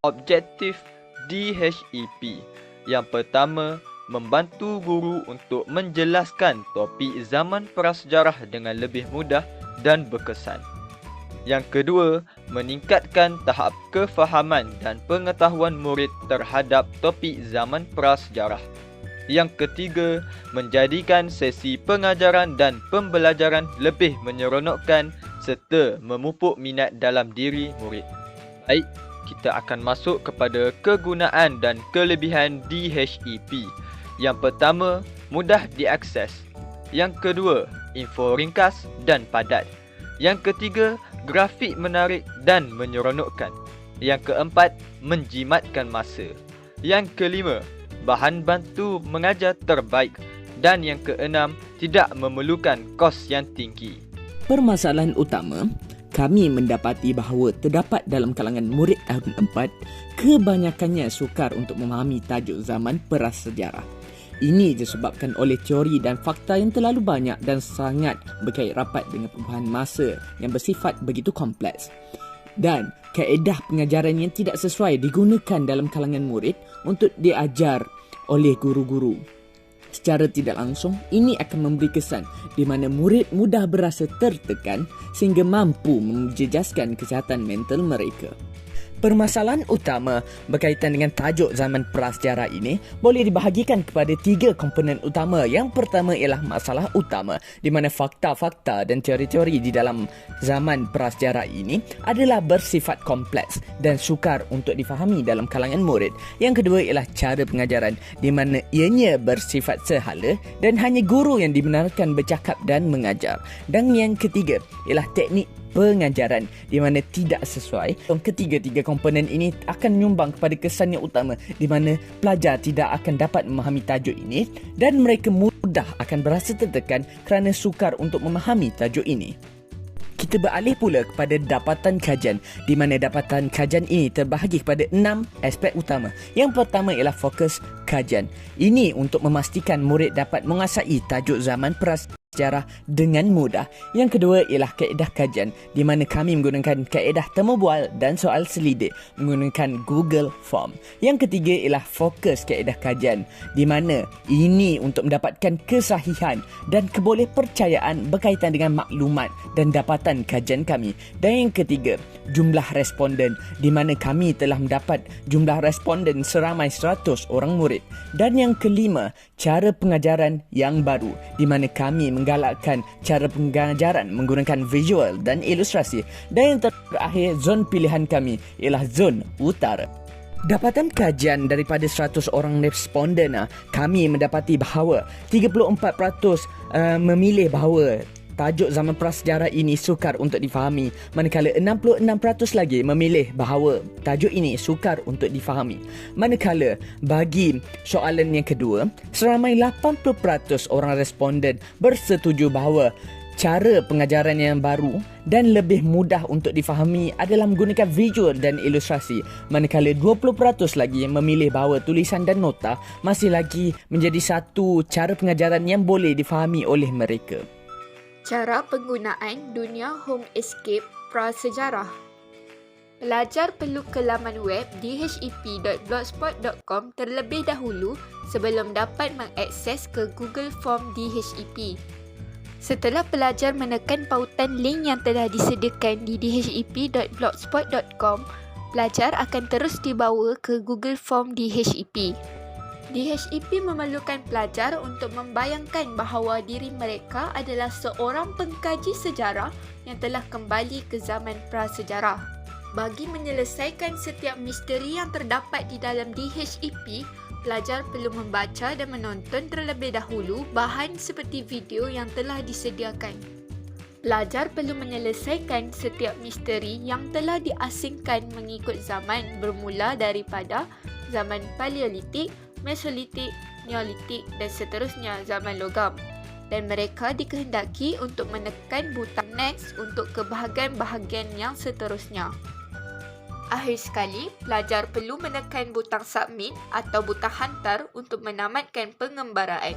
Objektif DHEP. Yang pertama, membantu guru untuk menjelaskan topik zaman prasejarah dengan lebih mudah dan berkesan. Yang kedua, meningkatkan tahap kefahaman dan pengetahuan murid terhadap topik zaman prasejarah. Yang ketiga, menjadikan sesi pengajaran dan pembelajaran lebih menyeronokkan serta memupuk minat dalam diri murid. Baik, kita akan masuk kepada kegunaan dan kelebihan DHEP. Yang pertama, mudah diakses. Yang kedua, info ringkas dan padat. Yang ketiga, grafik menarik dan menyeronokkan. Yang keempat, menjimatkan masa. Yang kelima, bahan bantu mengajar terbaik. Dan yang keenam, tidak memerlukan kos yang tinggi. Permasalahan utama, kami mendapati bahawa terdapat dalam kalangan murid tahun 4, kebanyakannya sukar untuk memahami tajuk zaman prasejarah. Ini disebabkan oleh teori dan fakta yang terlalu banyak dan sangat berkait rapat dengan perubahan masa yang bersifat begitu kompleks. Dan kaedah pengajaran yang tidak sesuai digunakan dalam kalangan murid untuk diajar oleh guru-guru. Secara tidak langsung, ini akan memberi kesan di mana murid mudah berasa tertekan sehingga mampu menjejaskan kesihatan mental mereka. Permasalahan utama berkaitan dengan tajuk zaman prasejarah ini boleh dibahagikan kepada 3 komponen utama. Yang pertama ialah masalah utama, di mana fakta-fakta dan teori-teori di dalam zaman prasejarah ini adalah bersifat kompleks dan sukar untuk difahami dalam kalangan murid. Yang kedua ialah cara pengajaran, di mana ianya bersifat sehala dan hanya guru yang dibenarkan bercakap dan mengajar. Dan yang ketiga ialah teknik pengajaran di mana tidak sesuai. Ketiga-tiga komponen ini akan menyumbang kepada kesan yang utama di mana pelajar tidak akan dapat memahami tajuk ini dan mereka mudah akan berasa tertekan kerana sukar untuk memahami tajuk ini. Kita beralih pula kepada dapatan kajian, di mana dapatan kajian ini terbahagi kepada 6 aspek utama. Yang pertama ialah fokus kajian. Ini untuk memastikan murid dapat menguasai tajuk zaman prasejarah dengan mudah. Yang kedua ialah kaedah kajian, di mana kami menggunakan kaedah temu bual dan soal selidik menggunakan Google Form. Yang ketiga ialah fokus kaedah kajian, di mana ini untuk mendapatkan kesahihan dan kebolehpercayaan berkaitan dengan maklumat dan dapatan kajian kami. Dan yang ketiga, jumlah responden, di mana kami telah mendapat jumlah responden seramai 100 orang murid. Dan yang kelima, cara pengajaran yang baru, di mana kami menggalakkan cara pengajaran menggunakan visual dan ilustrasi. Dan yang terakhir, zon pilihan kami ialah zon utara. Dapatan kajian daripada 100 orang responden, kami mendapati bahawa 34% memilih bahawa tajuk zaman prasejarah ini sukar untuk difahami, manakala 66% lagi memilih bahawa tajuk ini sukar untuk difahami. Manakala bagi soalan yang kedua, seramai 80% orang responden bersetuju bahawa cara pengajaran yang baru dan lebih mudah untuk difahami adalah menggunakan visual dan ilustrasi, manakala 20% lagi memilih bahawa tulisan dan nota masih lagi menjadi satu cara pengajaran yang boleh difahami oleh mereka. Cara penggunaan Dunia Home Escape Prasejarah. Pelajar perlu ke laman web dhep.blogspot.com terlebih dahulu sebelum dapat mengakses ke Google Form DHEP. Setelah pelajar menekan pautan link yang telah disediakan di dhep.blogspot.com, pelajar akan terus dibawa ke Google Form DHEP. DHEP memerlukan pelajar untuk membayangkan bahawa diri mereka adalah seorang pengkaji sejarah yang telah kembali ke zaman prasejarah. Bagi menyelesaikan setiap misteri yang terdapat di dalam DHEP, pelajar perlu membaca dan menonton terlebih dahulu bahan seperti video yang telah disediakan. Pelajar perlu menyelesaikan setiap misteri yang telah diasingkan mengikut zaman bermula daripada zaman Paleolitik, Mesolitik, Neolitik dan seterusnya zaman logam. Dan mereka dikehendaki untuk menekan butang next untuk ke bahagian-bahagian yang seterusnya. Akhir sekali, pelajar perlu menekan butang submit atau butang hantar untuk menamatkan pengembaraan.